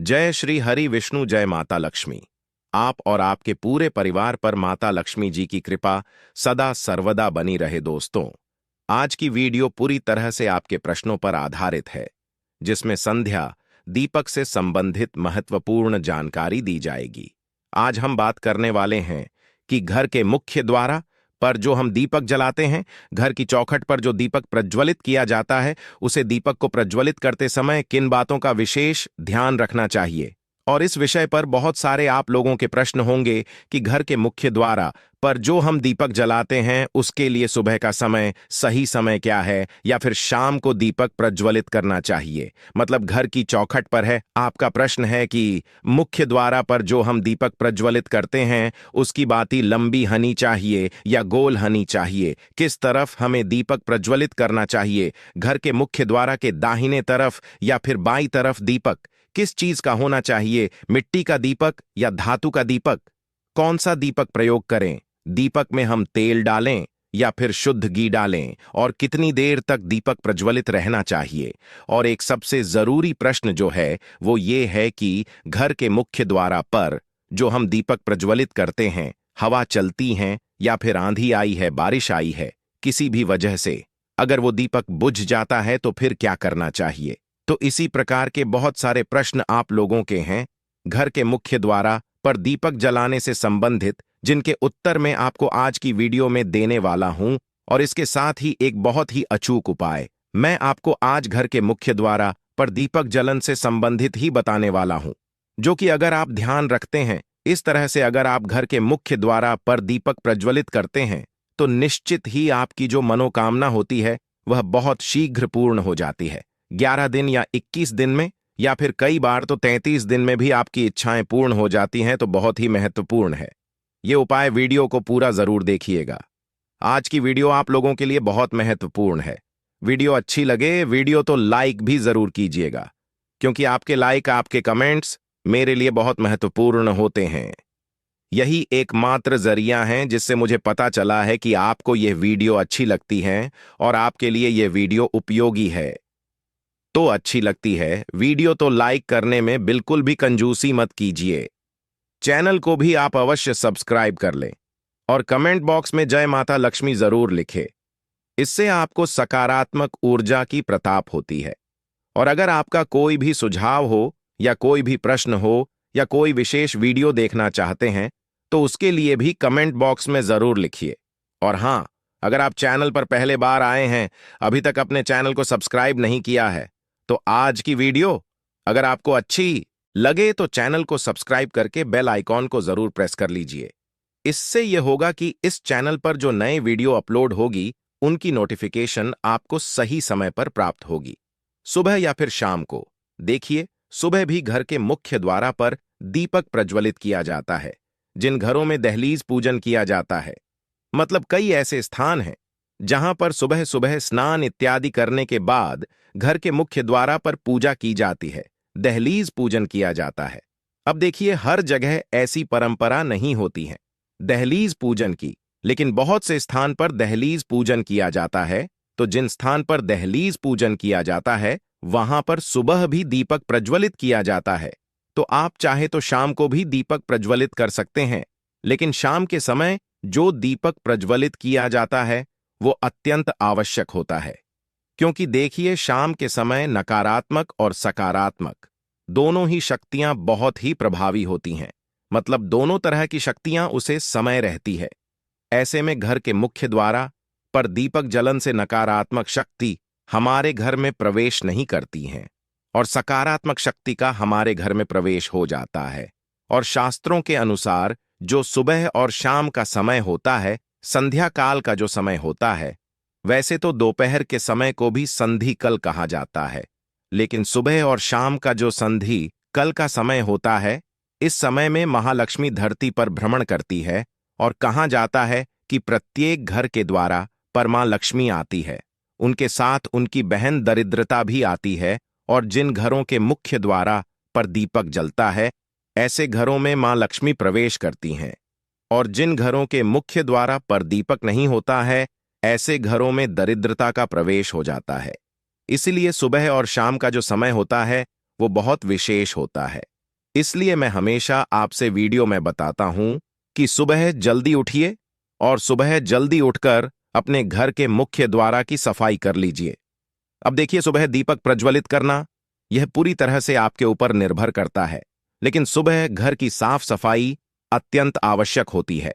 जय श्री हरि विष्णु, जय माता लक्ष्मी। आप और आपके पूरे परिवार पर माता लक्ष्मी जी की कृपा सदा सर्वदा बनी रहे। दोस्तों, आज की वीडियो पूरी तरह से आपके प्रश्नों पर आधारित है, जिसमें संध्या दीपक से संबंधित महत्वपूर्ण जानकारी दी जाएगी। आज हम बात करने वाले हैं कि घर के मुख्य द्वार पर जो हम दीपक जलाते हैं, घर की चौखट पर जो दीपक प्रज्वलित किया जाता है, उसे दीपक को प्रज्वलित करते समय किन बातों का विशेष ध्यान रखना चाहिए। और इस विषय पर बहुत सारे आप लोगों के प्रश्न होंगे कि घर के मुख्य द्वार पर जो हम दीपक जलाते हैं, उसके लिए सुबह का समय सही समय क्या है, या फिर शाम को दीपक प्रज्वलित करना चाहिए। मतलब घर की चौखट पर है, आपका प्रश्न है कि मुख्य द्वार पर जो हम दीपक प्रज्वलित करते हैं, उसकी बाती लंबी हनी चाहिए या गोल हनी चाहिए, किस तरफ हमें दीपक प्रज्वलित करना चाहिए, घर के मुख्य द्वार के दाहिने तरफ या फिर बाईं तरफ दीपक किस चीज का होना चाहिए, मिट्टी का दीपक या धातु का दीपक, कौन सा दीपक प्रयोग करें, दीपक में हम तेल डालें या फिर शुद्ध घी डालें, और कितनी देर तक दीपक प्रज्वलित रहना चाहिए। और एक सबसे जरूरी प्रश्न जो है वो ये है कि घर के मुख्य द्वार पर जो हम दीपक प्रज्वलित करते हैं, हवा चलती है या फिर आंधी आई है, बारिश आई है, किसी भी वजह से अगर वो दीपक बुझ जाता है तो फिर क्या करना चाहिए। तो इसी प्रकार के बहुत सारे प्रश्न आप लोगों के हैं घर के मुख्य द्वार पर दीपक जलाने से संबंधित, जिनके उत्तर मैं आपको आज की वीडियो में देने वाला हूं। और इसके साथ ही एक बहुत ही अचूक उपाय मैं आपको आज घर के मुख्य द्वार पर दीपक जलन से संबंधित ही बताने वाला हूं, जो कि अगर आप ध्यान रखते हैं, इस तरह से अगर आप घर के मुख्य द्वार पर दीपक प्रज्वलित करते हैं, तो निश्चित ही आपकी जो मनोकामना होती है वह बहुत शीघ्र पूर्ण हो जाती है। 11 दिन या 21 दिन में, या फिर कई बार तो 33 दिन में भी आपकी इच्छाएं पूर्ण हो जाती हैं। तो बहुत ही महत्वपूर्ण है ये उपाय। वीडियो को पूरा जरूर देखिएगा। आज की वीडियो आप लोगों के लिए बहुत महत्वपूर्ण है। वीडियो अच्छी लगे वीडियो तो लाइक भी जरूर कीजिएगा, क्योंकि आपके लाइक, आपके कमेंट्स मेरे लिए बहुत महत्वपूर्ण होते हैं। यही एकमात्र जरिया है जिससे मुझे पता चला है कि आपको यह वीडियो अच्छी लगती है और आपके लिए यह वीडियो उपयोगी है। तो अच्छी लगती है वीडियो तो लाइक करने में बिल्कुल भी कंजूसी मत कीजिए। चैनल को भी आप अवश्य सब्सक्राइब कर लें और कमेंट बॉक्स में जय माता लक्ष्मी जरूर लिखें। इससे आपको सकारात्मक ऊर्जा की प्रताप होती है। और अगर आपका कोई भी सुझाव हो या कोई भी प्रश्न हो या कोई विशेष वीडियो देखना चाहते हैं, तो उसके लिए भी कमेंट बॉक्स में जरूर लिखिए। और हां, अगर आप चैनल पर पहले बार आए हैं, अभी तक अपने चैनल को सब्सक्राइब नहीं किया है, तो आज की वीडियो अगर आपको अच्छी लगे तो चैनल को सब्सक्राइब करके बेल आइकॉन को जरूर प्रेस कर लीजिए। इससे यह होगा कि इस चैनल पर जो नए वीडियो अपलोड होगी, उनकी नोटिफिकेशन आपको सही समय पर प्राप्त होगी। सुबह या फिर शाम को देखिए, सुबह भी घर के मुख्य द्वार पर दीपक प्रज्वलित किया जाता है। जिन घरों में दहलीज पूजन किया जाता है, मतलब कई ऐसे स्थान हैं जहां पर सुबह सुबह स्नान इत्यादि करने के बाद घर के मुख्य द्वार पर पूजा की जाती है, दहलीज पूजन किया जाता है। अब देखिए, हर जगह ऐसी परंपरा नहीं होती है दहलीज पूजन की, लेकिन बहुत से स्थान पर दहलीज पूजन किया जाता है। तो जिन स्थान पर दहलीज पूजन किया जाता है, वहां पर सुबह भी दीपक प्रज्वलित किया जाता है। तो आप चाहे तो शाम को भी दीपक प्रज्वलित कर सकते हैं, लेकिन शाम के समय जो दीपक प्रज्वलित किया जाता है वो अत्यंत आवश्यक होता है। क्योंकि देखिए, शाम के समय नकारात्मक और सकारात्मक दोनों ही शक्तियां बहुत ही प्रभावी होती हैं। मतलब दोनों तरह की शक्तियां उसे समय रहती है। ऐसे में घर के मुख्य द्वार पर दीपक जलन से नकारात्मक शक्ति हमारे घर में प्रवेश नहीं करती हैं और सकारात्मक शक्ति का हमारे घर में प्रवेश हो जाता है। और शास्त्रों के अनुसार जो सुबह और शाम का समय होता है, संध्या काल का जो समय होता है, वैसे तो दोपहर के समय को भी संधि कल कहा जाता है, लेकिन सुबह और शाम का जो संधि कल का समय होता है, इस समय में महालक्ष्मी धरती पर भ्रमण करती है। और कहा जाता है कि प्रत्येक घर के द्वारा पर मां लक्ष्मी आती है, उनके साथ उनकी बहन दरिद्रता भी आती है। और जिन घरों के मुख्य द्वार पर दीपक जलता है, ऐसे घरों में मां लक्ष्मी प्रवेश करती हैं। और जिन घरों के मुख्य द्वार पर दीपक नहीं होता है, ऐसे घरों में दरिद्रता का प्रवेश हो जाता है। इसलिए सुबह और शाम का जो समय होता है वो बहुत विशेष होता है। इसलिए मैं हमेशा आपसे वीडियो में बताता हूं कि सुबह जल्दी उठिए और सुबह जल्दी उठकर अपने घर के मुख्य द्वार की सफाई कर लीजिए। अब देखिए, सुबह दीपक प्रज्वलित करना यह पूरी तरह से आपके ऊपर निर्भर करता है, लेकिन सुबह घर की साफ सफाई अत्यंत आवश्यक होती है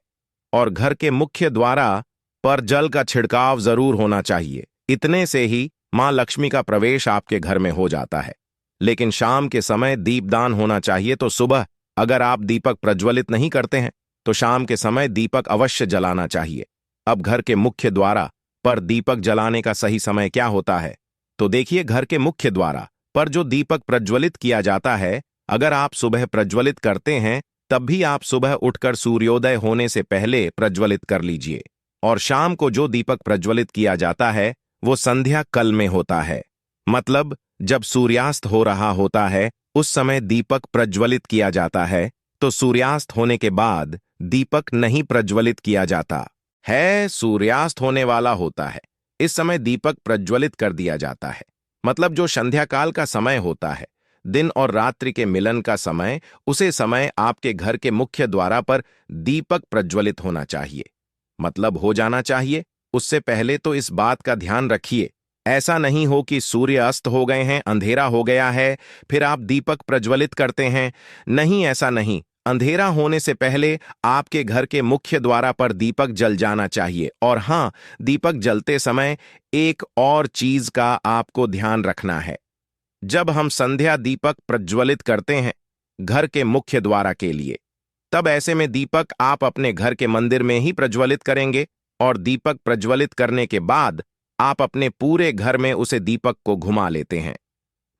और घर के मुख्य द्वार पर जल का छिड़काव जरूर होना चाहिए। इतने से ही मां लक्ष्मी का प्रवेश आपके घर में हो जाता है। लेकिन शाम के समय दीपदान होना चाहिए, तो सुबह अगर आप दीपक प्रज्वलित नहीं करते हैं तो शाम के समय दीपक अवश्य जलाना चाहिए। अब घर के मुख्य द्वार पर दीपक जलाने का सही समय क्या होता है? तो देखिए, घर के मुख्य द्वार पर जो दीपक प्रज्वलित किया जाता है, अगर आप सुबह प्रज्वलित करते हैं तब भी आप सुबह उठकर सूर्योदय होने से पहले प्रज्वलित कर लीजिए। और शाम को जो दीपक प्रज्वलित किया जाता है वो संध्या काल में होता है, मतलब जब सूर्यास्त हो रहा होता है उस समय दीपक प्रज्वलित किया जाता है। तो सूर्यास्त होने के बाद दीपक नहीं प्रज्वलित किया जाता है, सूर्यास्त होने वाला होता है, इस समय दीपक प्रज्वलित कर दिया जाता है। मतलब जो संध्या काल का समय होता है, दिन और रात्रि के मिलन का समय, उसे समय आपके घर के मुख्य द्वार पर दीपक प्रज्वलित होना चाहिए, मतलब हो जाना चाहिए। उससे पहले तो इस बात का ध्यान रखिए, ऐसा नहीं हो कि सूर्य अस्त हो गए हैं, अंधेरा हो गया है, फिर आप दीपक प्रज्वलित करते हैं। नहीं, ऐसा नहीं। अंधेरा होने से पहले आपके घर के मुख्य द्वार पर दीपक जल जाना चाहिए। और हां, दीपक जलते समय एक और चीज का आपको ध्यान रखना है। जब हम संध्या दीपक प्रज्वलित करते हैं घर के मुख्य द्वार के लिए, तब ऐसे में दीपक आप अपने घर के मंदिर में ही प्रज्वलित करेंगे और दीपक प्रज्वलित करने के बाद आप अपने पूरे घर में उसे दीपक को घुमा लेते हैं।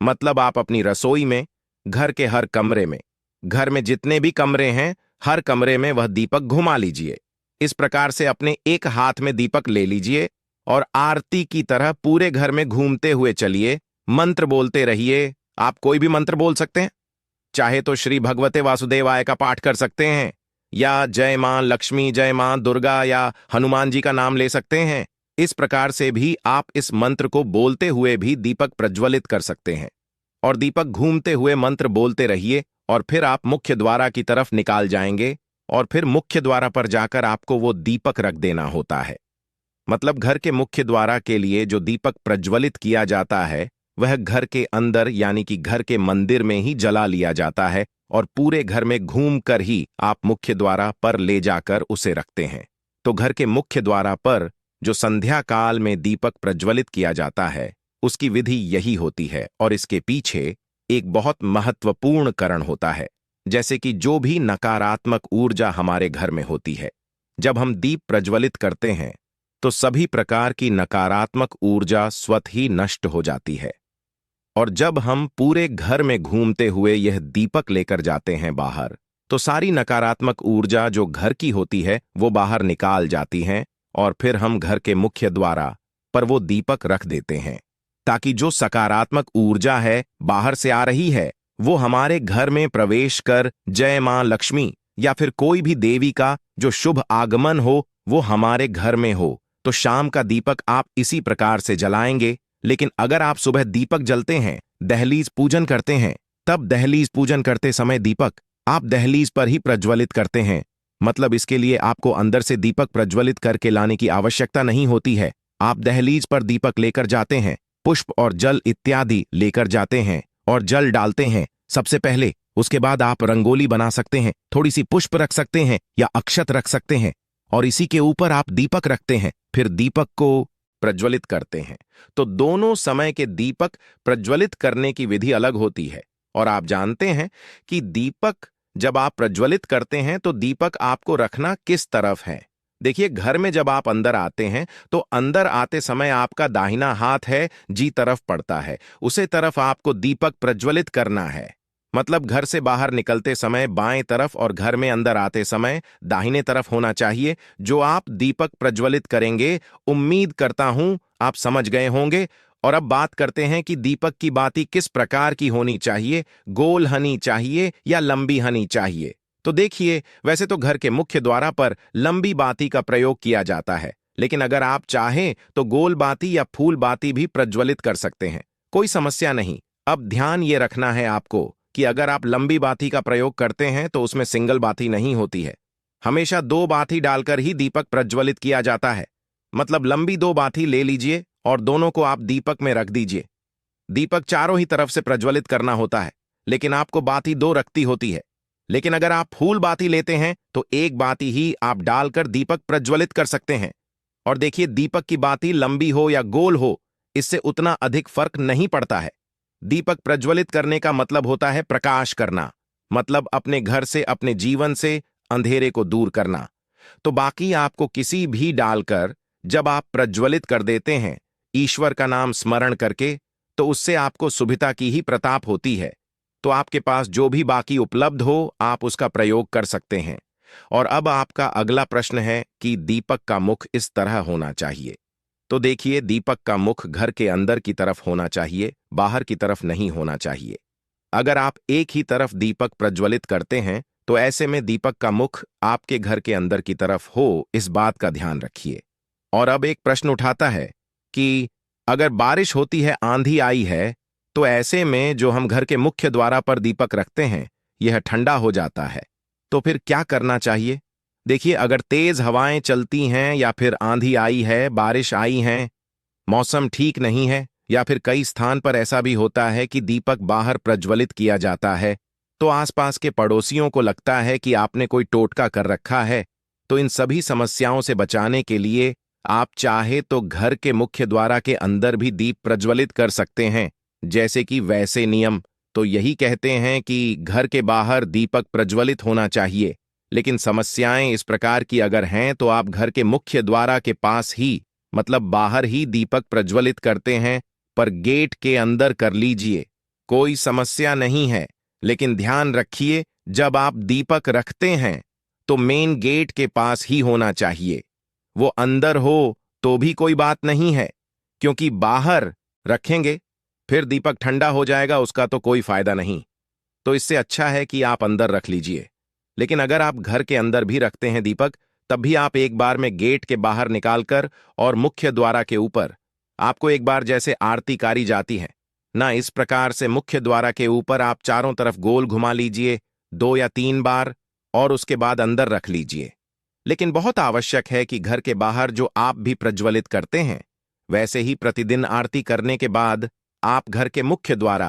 मतलब आप अपनी रसोई में, घर के हर कमरे में, घर में जितने भी कमरे हैं हर कमरे में वह दीपक घुमा लीजिए। इस प्रकार से अपने एक हाथ में दीपक ले लीजिए और आरती की तरह पूरे घर में घूमते हुए चलिए, मंत्र बोलते रहिए। आप कोई भी मंत्र बोल सकते हैं, चाहे तो श्री भगवते वासुदेवाय का पाठ कर सकते हैं, या जय मां लक्ष्मी, जय मां दुर्गा, या हनुमान जी का नाम ले सकते हैं। इस प्रकार से भी आप इस मंत्र को बोलते हुए भी दीपक प्रज्वलित कर सकते हैं और दीपक घूमते हुए मंत्र बोलते रहिए और फिर आप मुख्य द्वार की तरफ निकाल जाएंगे और फिर मुख्य द्वार पर जाकर आपको वो दीपक रख देना होता है। मतलब घर के मुख्य द्वार के लिए जो दीपक प्रज्वलित किया जाता है वह घर के अंदर यानी कि घर के मंदिर में ही जला लिया जाता है और पूरे घर में घूम कर ही आप मुख्य द्वार पर ले जाकर उसे रखते हैं। तो घर के मुख्य द्वार पर जो संध्या काल में दीपक प्रज्वलित किया जाता है उसकी विधि यही होती है और इसके पीछे एक बहुत महत्वपूर्ण कारण होता है। जैसे कि जो भी नकारात्मक ऊर्जा हमारे घर में होती है, जब हम दीप प्रज्वलित करते हैं तो सभी प्रकार की नकारात्मक ऊर्जा स्वतः ही नष्ट हो जाती है। और जब हम पूरे घर में घूमते हुए यह दीपक लेकर जाते हैं बाहर, तो सारी नकारात्मक ऊर्जा जो घर की होती है वो बाहर निकाल जाती हैं और फिर हम घर के मुख्य द्वार पर वो दीपक रख देते हैं, ताकि जो सकारात्मक ऊर्जा है बाहर से आ रही है वो हमारे घर में प्रवेश कर जय मां लक्ष्मी या फिर कोई भी देवी का जो शुभ आगमन हो वो हमारे घर में हो। तो शाम का दीपक आप इसी प्रकार से जलाएंगे। लेकिन अगर आप सुबह दीपक जलते हैं, दहलीज पूजन करते हैं, तब दहलीज पूजन करते समय दीपक आप दहलीज पर ही प्रज्वलित करते हैं। मतलब इसके लिए आपको अंदर से दीपक प्रज्वलित करके लाने की आवश्यकता नहीं होती है। आप दहलीज पर दीपक लेकर जाते हैं, पुष्प और जल इत्यादि लेकर जाते हैं और जल डालते हैं सबसे पहले। उसके बाद आप रंगोली बना सकते हैं, थोड़ी सी पुष्प रख सकते हैं या अक्षत रख सकते हैं और इसी के ऊपर आप दीपक रखते हैं, फिर दीपक को प्रज्वलित करते हैं। तो दोनों समय के दीपक प्रज्वलित करने की विधि अलग होती है। और आप जानते हैं कि दीपक जब आप प्रज्वलित करते हैं तो दीपक आपको रखना किस तरफ है। देखिए, घर में जब आप अंदर आते हैं तो अंदर आते समय आपका दाहिना हाथ है जी तरफ पड़ता है, उसे तरफ आपको दीपक प्रज्वलित करना है। मतलब घर से बाहर निकलते समय बाएं तरफ और घर में अंदर आते समय दाहिने तरफ होना चाहिए जो आप दीपक प्रज्वलित करेंगे। उम्मीद करता हूं आप समझ गए होंगे। और अब बात करते हैं कि दीपक की बाती किस प्रकार की होनी चाहिए, गोल हनी चाहिए या लंबी हनी चाहिए। तो देखिए, वैसे तो घर के मुख्य द्वार पर लंबी बाती का प्रयोग किया जाता है, लेकिन अगर आप चाहें तो गोल बाती या फूल बाती भी प्रज्वलित कर सकते हैं, कोई समस्या नहीं। अब ध्यान ये रखना है आपको, कि अगर आप लंबी बाती का प्रयोग करते हैं तो उसमें सिंगल बाती नहीं होती है। हमेशा दो बाती डालकर ही दीपक प्रज्वलित किया जाता है। मतलब लंबी दो बाती ले लीजिए और दोनों को आप दीपक में रख दीजिए। दीपक चारों ही तरफ से प्रज्वलित करना होता है, लेकिन आपको बाती दो रखती होती है। लेकिन अगर आप फूल बाती लेते हैं तो एक बाती ही आप डालकर दीपक प्रज्वलित कर सकते हैं। और देखिए, दीपक की बाती लंबी हो या गोल हो, इससे उतना अधिक फर्क नहीं पड़ता है। दीपक प्रज्वलित करने का मतलब होता है प्रकाश करना, मतलब अपने घर से, अपने जीवन से अंधेरे को दूर करना। तो बाकी आपको किसी भी डालकर जब आप प्रज्वलित कर देते हैं ईश्वर का नाम स्मरण करके, तो उससे आपको सुभिता की ही प्रताप होती है। तो आपके पास जो भी बाकी उपलब्ध हो, आप उसका प्रयोग कर सकते हैं। और अब आपका अगला प्रश्न है कि दीपक का मुख इस तरह होना चाहिए। तो देखिए, दीपक का मुख घर के अंदर की तरफ होना चाहिए, बाहर की तरफ नहीं होना चाहिए। अगर आप एक ही तरफ दीपक प्रज्वलित करते हैं तो ऐसे में दीपक का मुख आपके घर के अंदर की तरफ हो, इस बात का ध्यान रखिए। और अब एक प्रश्न उठाता है कि अगर बारिश होती है, आंधी आई है, तो ऐसे में जो हम घर के मुख्य द्वार पर दीपक रखते हैं यह ठंडा हो जाता है, तो फिर क्या करना चाहिए? देखिए, अगर तेज हवाएं चलती हैं या फिर आंधी आई है, बारिश आई है, मौसम ठीक नहीं है, या फिर कई स्थान पर ऐसा भी होता है कि दीपक बाहर प्रज्वलित किया जाता है, तो आसपास के पड़ोसियों को लगता है कि आपने कोई टोटका कर रखा है। तो इन सभी समस्याओं से बचाने के लिए आप चाहे तो घर के मुख्य द्वार के अंदर भी दीप प्रज्वलित कर सकते हैं। जैसे कि वैसे नियम तो यही कहते हैं कि घर के बाहर दीपक प्रज्वलित होना चाहिए, लेकिन समस्याएं इस प्रकार की अगर हैं तो आप घर के मुख्य द्वार के पास ही, मतलब बाहर ही दीपक प्रज्वलित करते हैं, पर गेट के अंदर कर लीजिए, कोई समस्या नहीं है। लेकिन ध्यान रखिए, जब आप दीपक रखते हैं तो मेन गेट के पास ही होना चाहिए। वो अंदर हो तो भी कोई बात नहीं है, क्योंकि बाहर रखेंगे फिर दीपक ठंडा हो जाएगा, उसका तो कोई फायदा नहीं। तो इससे अच्छा है कि आप अंदर रख लीजिए। लेकिन अगर आप घर के अंदर भी रखते हैं दीपक, तब भी आप एक बार में गेट के बाहर निकालकर और मुख्य द्वार के ऊपर, आपको एक बार जैसे आरती कारी जाती है ना, इस प्रकार से मुख्य द्वार के ऊपर आप चारों तरफ गोल घुमा लीजिए 2 या 3 बार, और उसके बाद अंदर रख लीजिए। लेकिन बहुत आवश्यक है कि घर के बाहर जो आप भी प्रज्वलित करते हैं, वैसे ही प्रतिदिन आरती करने के बाद आप घर के मुख्य द्वार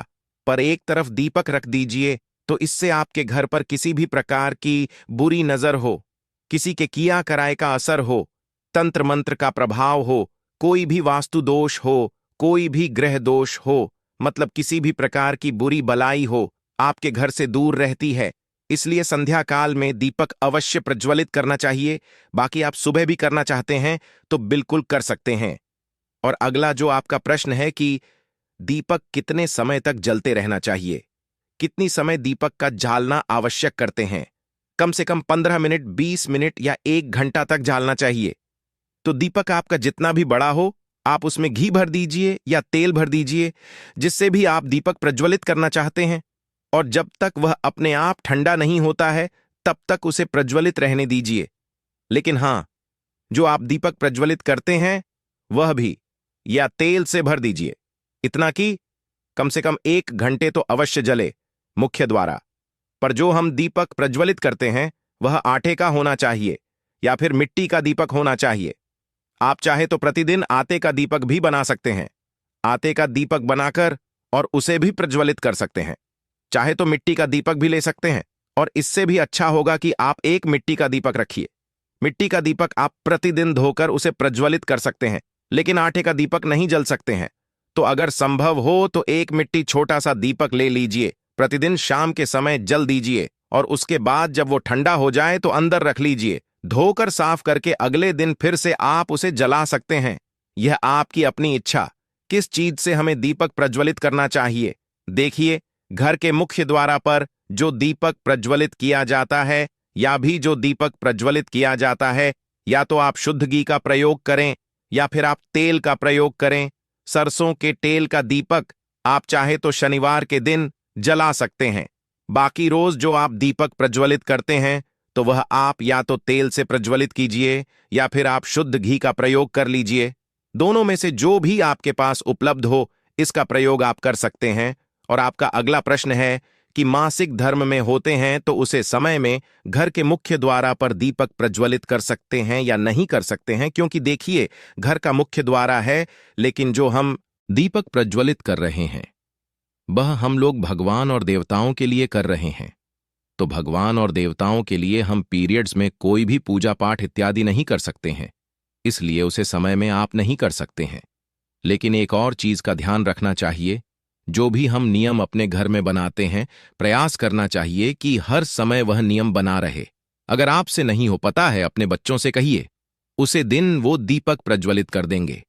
पर एक तरफ दीपक रख दीजिए। तो इससे आपके घर पर किसी भी प्रकार की बुरी नजर हो, किसी के किया कराए का असर हो, तंत्र मंत्र का प्रभाव हो, कोई भी वास्तु दोष हो, कोई भी ग्रह दोष हो, मतलब किसी भी प्रकार की बुरी बलाई हो, आपके घर से दूर रहती है। इसलिए संध्या काल में दीपक अवश्य प्रज्वलित करना चाहिए। बाकी आप सुबह भी करना चाहते हैं तो बिल्कुल कर सकते हैं। और अगला जो आपका प्रश्न है कि दीपक कितने समय तक जलते रहना चाहिए, कितनी समय दीपक का जालना आवश्यक करते हैं? कम से कम 15 मिनट, 20 मिनट या 1 घंटा तक जालना चाहिए। तो दीपक आपका जितना भी बड़ा हो, आप उसमें घी भर दीजिए या तेल भर दीजिए, जिससे भी आप दीपक प्रज्वलित करना चाहते हैं। और जब तक वह अपने आप ठंडा नहीं होता है, तब तक उसे प्रज्वलित रहने दीजिए। लेकिन हां, जो आप दीपक प्रज्वलित करते हैं वह भी या तेल से भर दीजिए, इतना कि कम से कम 1 घंटे तो अवश्य जले मुख्य द्वारा। पर जो हम दीपक प्रज्वलित करते हैं वह आटे का होना चाहिए या फिर मिट्टी का दीपक होना चाहिए। आप चाहे तो प्रतिदिन आटे का दीपक भी बना सकते हैं। आटे का दीपक बनाकर और उसे भी प्रज्वलित कर सकते हैं। चाहे तो मिट्टी का दीपक भी ले सकते हैं, और इससे भी अच्छा होगा कि आप एक मिट्टी का दीपक रखिए। मिट्टी का दीपक आप प्रतिदिन धोकर उसे प्रज्वलित कर सकते हैं, लेकिन आटे का दीपक नहीं जल सकते हैं। तो अगर संभव हो तो एक मिट्टी छोटा सा दीपक ले लीजिए, प्रतिदिन शाम के समय जल दीजिए, और उसके बाद जब वो ठंडा हो जाए तो अंदर रख लीजिए। धोकर साफ करके अगले दिन फिर से आप उसे जला सकते हैं। यह आपकी अपनी इच्छा, किस चीज से हमें दीपक प्रज्वलित करना चाहिए। देखिए, घर के मुख्य द्वार पर जो दीपक प्रज्वलित किया जाता है या भी जो दीपक प्रज्वलित किया जाता है, या तो आप शुद्ध घी का प्रयोग करें या फिर आप तेल का प्रयोग करें। सरसों के तेल का दीपक आप चाहे तो शनिवार के दिन जला सकते हैं। बाकी रोज जो आप दीपक प्रज्वलित करते हैं तो वह आप या तो तेल से प्रज्वलित कीजिए या फिर आप शुद्ध घी का प्रयोग कर लीजिए। दोनों में से जो भी आपके पास उपलब्ध हो, इसका प्रयोग आप कर सकते हैं। और आपका अगला प्रश्न है कि मासिक धर्म में होते हैं तो उसे समय में घर के मुख्य द्वारा पर दीपक प्रज्वलित कर सकते हैं या नहीं कर सकते हैं, क्योंकि देखिए घर का मुख्य द्वारा है, लेकिन जो हम दीपक प्रज्वलित कर रहे हैं वह हम लोग भगवान और देवताओं के लिए कर रहे हैं। तो भगवान और देवताओं के लिए हम पीरियड्स में कोई भी पूजा पाठ इत्यादि नहीं कर सकते हैं, इसलिए उसे समय में आप नहीं कर सकते हैं। लेकिन एक और चीज का ध्यान रखना चाहिए, जो भी हम नियम अपने घर में बनाते हैं प्रयास करना चाहिए कि हर समय वह नियम बना रहे। अगर आपसे नहीं हो पता है अपने बच्चों से कहिए, उसे दिन वो दीपक प्रज्वलित कर देंगे।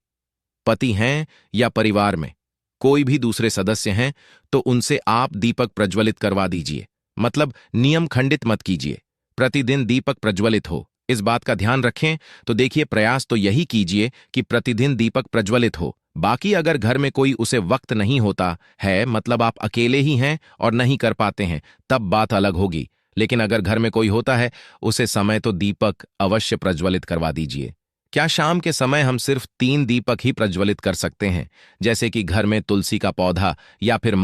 पति हैं या परिवार में कोई भी दूसरे सदस्य हैं तो उनसे आप दीपक प्रज्वलित करवा दीजिए, मतलब नियम खंडित मत कीजिए, प्रतिदिन दीपक प्रज्वलित हो, इस बात का ध्यान रखें। तो देखिए प्रयास तो यही कीजिए कि प्रतिदिन दीपक प्रज्वलित हो। बाकी अगर घर में कोई उसे वक्त नहीं होता है, मतलब आप अकेले ही हैं और नहीं कर पाते हैं, तब बात अलग होगी। लेकिन अगर घर में कोई होता है उसे समय तो दीपक अवश्य प्रज्वलित करवा दीजिए। क्या शाम के समय हम सिर्फ 3 दीपक ही प्रज्वलित कर सकते हैं? जैसे कि घर में तुलसी का पौधा या फिर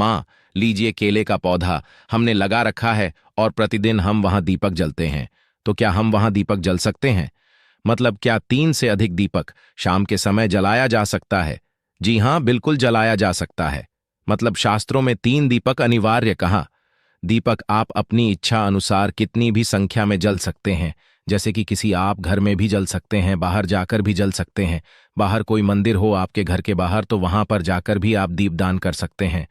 लीजिए केले का पौधा हमने लगा रखा है और प्रतिदिन हम वहां दीपक जलते हैं, तो क्या हम वहां दीपक जल सकते हैं? मतलब क्या 3 से अधिक दीपक शाम के समय जलाया जा सकता है? जी हां, बिल्कुल जलाया जा सकता है। मतलब शास्त्रों में 3 दीपक अनिवार्य कहा। दीपक आप अपनी इच्छा अनुसार कितनी भी संख्या में जल सकते हैं, जैसे कि किसी आप घर में भी जल सकते हैं, बाहर जाकर भी जल सकते हैं। बाहर कोई मंदिर हो आपके घर के बाहर तो वहां पर जाकर भी आप दीपदान कर सकते हैं।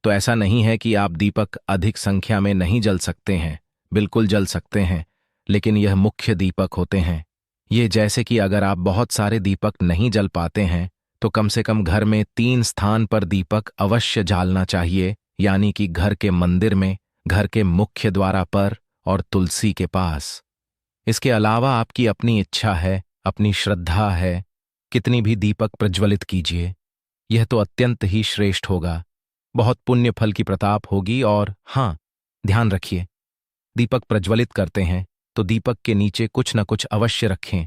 तो ऐसा नहीं है कि आप दीपक अधिक संख्या में नहीं जल सकते हैं, बिल्कुल जल सकते हैं, लेकिन यह मुख्य दीपक होते हैं। ये जैसे कि अगर आप बहुत सारे दीपक नहीं जल पाते हैं तो कम से कम घर में 3 स्थान पर दीपक अवश्य जालना चाहिए, यानी कि घर के मंदिर में, घर के मुख्य द्वारा पर और तुलसी के पास। इसके अलावा आपकी अपनी इच्छा है, अपनी श्रद्धा है, कितनी भी दीपक प्रज्वलित कीजिए, यह तो अत्यंत ही श्रेष्ठ होगा, बहुत पुण्य फल की प्रताप होगी। और हां, ध्यान रखिए, दीपक प्रज्वलित करते हैं तो दीपक के नीचे कुछ न कुछ अवश्य रखें,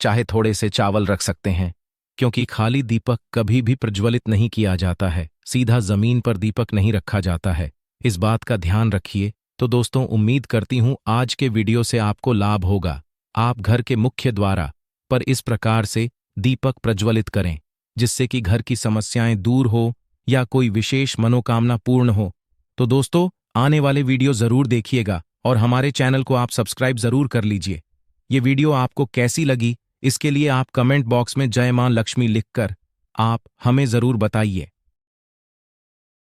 चाहे थोड़े से चावल रख सकते हैं, क्योंकि खाली दीपक कभी भी प्रज्वलित नहीं किया जाता है, सीधा जमीन पर दीपक नहीं रखा जाता है, इस बात का ध्यान रखिए। तो दोस्तों, उम्मीद करती हूं आज के वीडियो से आपको लाभ होगा। आप घर के मुख्य द्वारा पर इस प्रकार से दीपक प्रज्वलित करें जिससे कि घर की समस्याएं दूर हो या कोई विशेष मनोकामना पूर्ण हो। तो दोस्तों, आने वाले वीडियो जरूर देखिएगा और हमारे चैनल को आप सब्सक्राइब जरूर कर लीजिए। ये वीडियो आपको कैसी लगी इसके लिए आप कमेंट बॉक्स में जय मां लक्ष्मी लिखकर आप हमें जरूर बताइए।